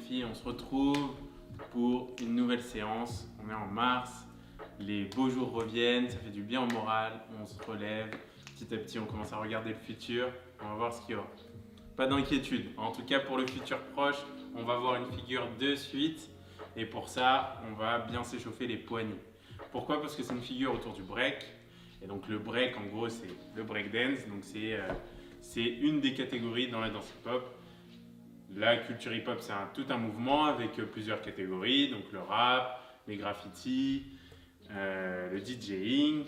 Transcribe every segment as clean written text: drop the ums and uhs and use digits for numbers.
filles, on se retrouve pour une nouvelle séance. On est en mars, les beaux jours reviennent, ça fait du bien au moral, on se relève. Petit à petit, on commence à regarder le futur, on va voir ce qu'il y aura. Pas d'inquiétude, en tout cas pour le futur proche, on va voir une figure de suite et pour ça, on va bien s'échauffer les poignets. Pourquoi? Parce que c'est une figure autour du break. Et donc le break, en gros, c'est le break dance, donc c'est une des catégories dans la danse hip-hop. La culture hip-hop, c'est tout un mouvement avec plusieurs catégories, donc le rap, les graffitis, le DJing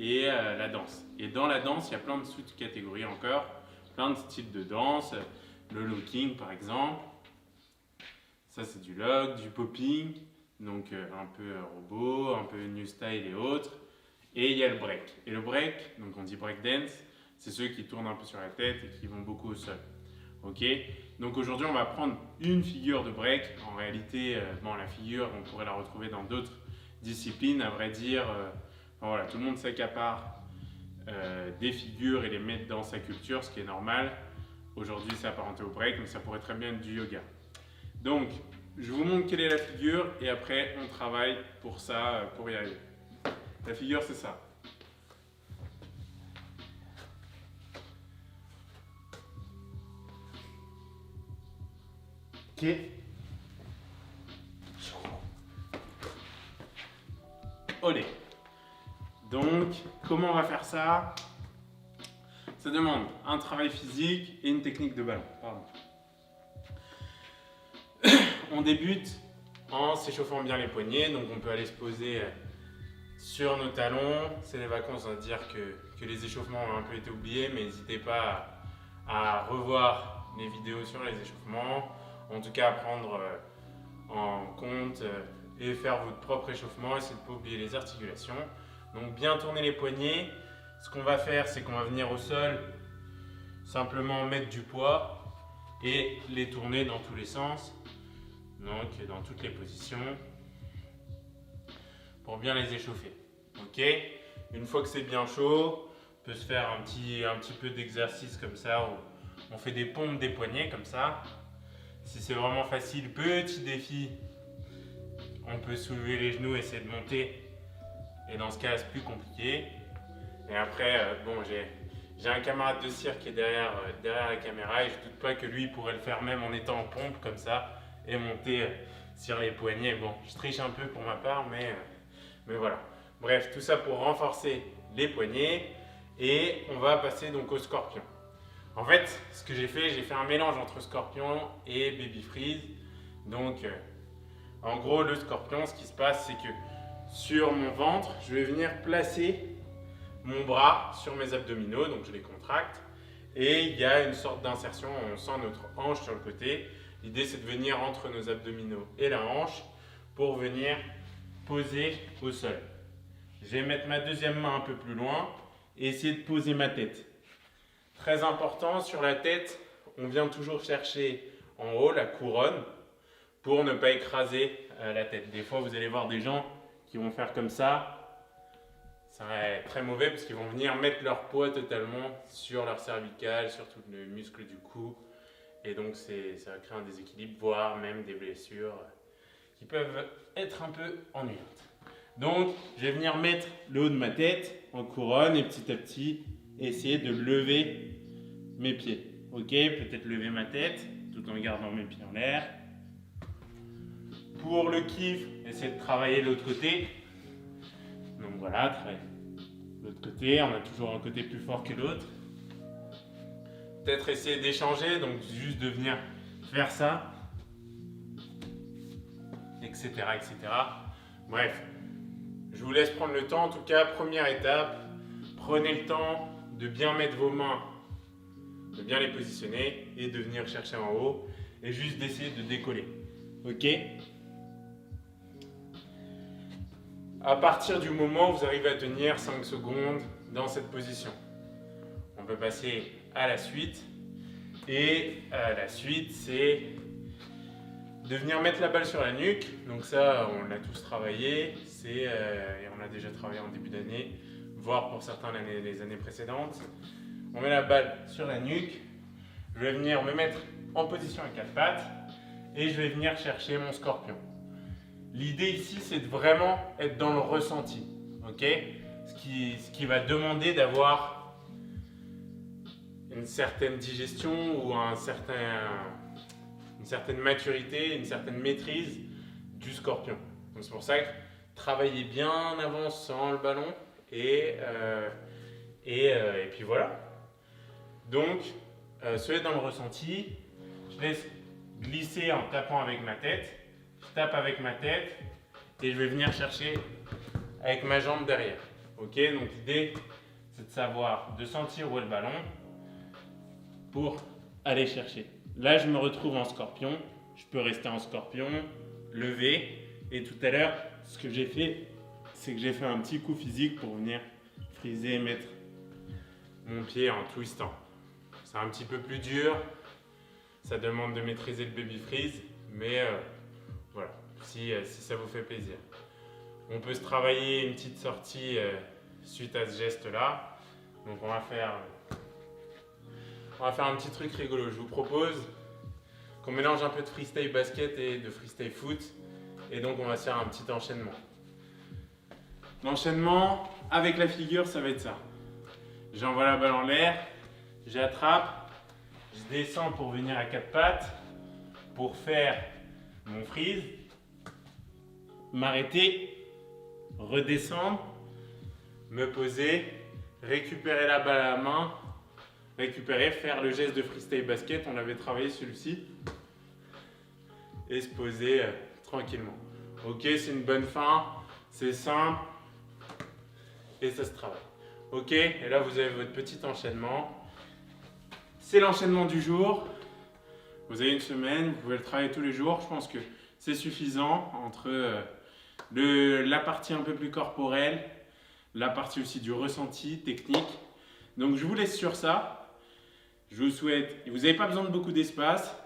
et la danse. Et dans la danse, il y a plein de sous-catégories encore, plein de styles de danse, le locking par exemple, ça c'est du lock, du popping, donc un peu robot, un peu new style et autres. Et il y a le break. Et le break, donc on dit break dance, c'est ceux qui tournent un peu sur la tête et qui vont beaucoup au sol. Ok? Donc aujourd'hui, on va prendre une figure de break. En réalité, la figure, on pourrait la retrouver dans d'autres disciplines. À vrai dire, voilà, tout le monde s'accapare des figures et les met dans sa culture, ce qui est normal. Aujourd'hui, c'est apparenté au break, mais ça pourrait très bien être du yoga. Donc, je vous montre quelle est la figure et après, on travaille pour ça, pour y arriver. La figure, c'est ça. Ok. Olé. Donc, comment on va faire ça? Ça demande un travail physique et une technique de ballon. Pardon. On débute en s'échauffant bien les poignets, donc on peut aller se poser sur nos talons. C'est les vacances, on va dire que les échauffements ont un peu été oubliés, mais n'hésitez pas à revoir les vidéos sur les échauffements, en tout cas à prendre en compte et faire votre propre échauffement, essayer de ne pas oublier les articulations. Donc bien tourner les poignets. Ce qu'on va faire, c'est qu'on va venir au sol, simplement mettre du poids et les tourner dans tous les sens, donc dans toutes les positions, pour bien les échauffer. Ok? Une fois que c'est bien chaud, on peut se faire un petit peu d'exercice comme ça, où on fait des pompes des poignets comme ça. Si c'est vraiment facile, petit défi, on peut soulever les genoux, essayer de monter. Et dans ce cas, c'est plus compliqué. Et après, j'ai un camarade de cirque qui est derrière la caméra et je ne doute pas que lui pourrait le faire même en étant en pompe comme ça et monter sur les poignets. Bon, je triche un peu pour ma part, mais voilà. Bref, tout ça pour renforcer les poignets et on va passer donc au scorpion. En fait, ce que j'ai fait un mélange entre scorpion et baby freeze. Donc, en gros, le scorpion, ce qui se passe, c'est que sur mon ventre, je vais venir placer mon bras sur mes abdominaux, donc je les contracte. Et il y a une sorte d'insertion, on sent notre hanche sur le côté. L'idée, c'est de venir entre nos abdominaux et la hanche pour venir poser au sol. Je vais mettre ma deuxième main un peu plus loin et essayer de poser ma tête. Très important, sur la tête, on vient toujours chercher en haut la couronne pour ne pas écraser la tête. Des fois, vous allez voir des gens qui vont faire comme ça. Ça est très mauvais parce qu'ils vont venir mettre leur poids totalement sur leur cervicale, sur tout le muscle du cou. Et donc, ça va créer un déséquilibre, voire même des blessures qui peuvent être un peu ennuyantes. Donc, je vais venir mettre le haut de ma tête en couronne et petit à petit, essayer de lever mes pieds. Ok, peut-être lever ma tête tout en gardant mes pieds en l'air. Pour le kiff, essayer de travailler l'autre côté. Donc voilà, l'autre côté, on a toujours un côté plus fort que l'autre. Peut-être essayer d'échanger, donc juste de venir faire ça, etc., etc. Bref, je vous laisse prendre le temps. En tout cas, première étape, prenez le temps de bien mettre vos mains, de bien les positionner et de venir chercher en haut et juste d'essayer de décoller. Ok? À partir du moment où vous arrivez à tenir 5 secondes dans cette position, on peut passer à la suite. Et la suite, c'est de venir mettre la balle sur la nuque. Donc ça, on l'a tous travaillé. Et on l'a déjà travaillé en début d'année, voire pour certains les années précédentes. On met la balle sur la nuque. Je vais venir me mettre en position à 4 pattes et je vais venir chercher mon scorpion. L'idée ici, c'est de vraiment être dans le ressenti, ok? Ce qui va demander d'avoir une certaine digestion ou une certaine maturité, une certaine maîtrise du scorpion. Donc c'est pour ça que travaillez bien en avance sans le ballon et puis voilà. Donc, soyez dans le ressenti. Je laisse glisser en tapant avec ma tête. Je tape avec ma tête et je vais venir chercher avec ma jambe derrière. Ok, donc l'idée, c'est de savoir, de sentir où est le ballon pour aller chercher. Là, je me retrouve en scorpion. Je peux rester en scorpion, lever. Et tout à l'heure, ce que j'ai fait, c'est que j'ai fait un petit coup physique pour venir friser et mettre mon pied en twistant. C'est un petit peu plus dur. Ça demande de maîtriser le baby freeze, mais voilà, si ça vous fait plaisir. On peut se travailler une petite sortie suite à ce geste-là. Donc on va faire un petit truc rigolo. Je vous propose qu'on mélange un peu de freestyle basket et de freestyle foot. Et donc on va se faire un petit enchaînement. L'enchaînement avec la figure, ça va être ça. J'envoie la balle en l'air, j'attrape, je descends pour venir à quatre pattes, pour faire mon freeze, m'arrêter, redescendre, me poser, récupérer la balle à la main, récupérer, faire le geste de freestyle basket, on avait travaillé celui-ci, et se poser tranquillement. Ok, c'est une bonne fin, c'est simple, et ça se travaille. Ok, et là vous avez votre petit enchaînement. C'est l'enchaînement du jour. Vous avez une semaine, vous pouvez le travailler tous les jours. Je pense que c'est suffisant entre la partie un peu plus corporelle, la partie aussi du ressenti technique. Donc je vous laisse sur ça. Je vous souhaite, vous n'avez pas besoin de beaucoup d'espace.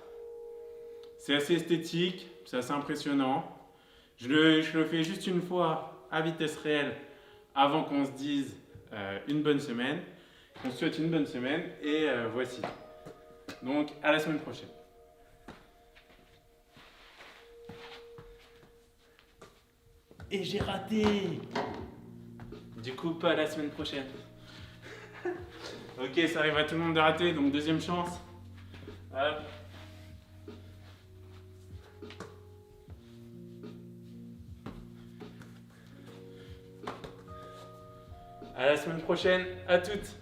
C'est assez esthétique, c'est assez impressionnant. Je le fais juste une fois à vitesse réelle avant qu'on se dise une bonne semaine. On se souhaite une bonne semaine et voici. Donc à la semaine prochaine. Et j'ai raté. Du coup, pas la semaine prochaine. Ok, ça arrive à tout le monde de rater, donc deuxième chance. Hop. À la semaine prochaine, à toutes.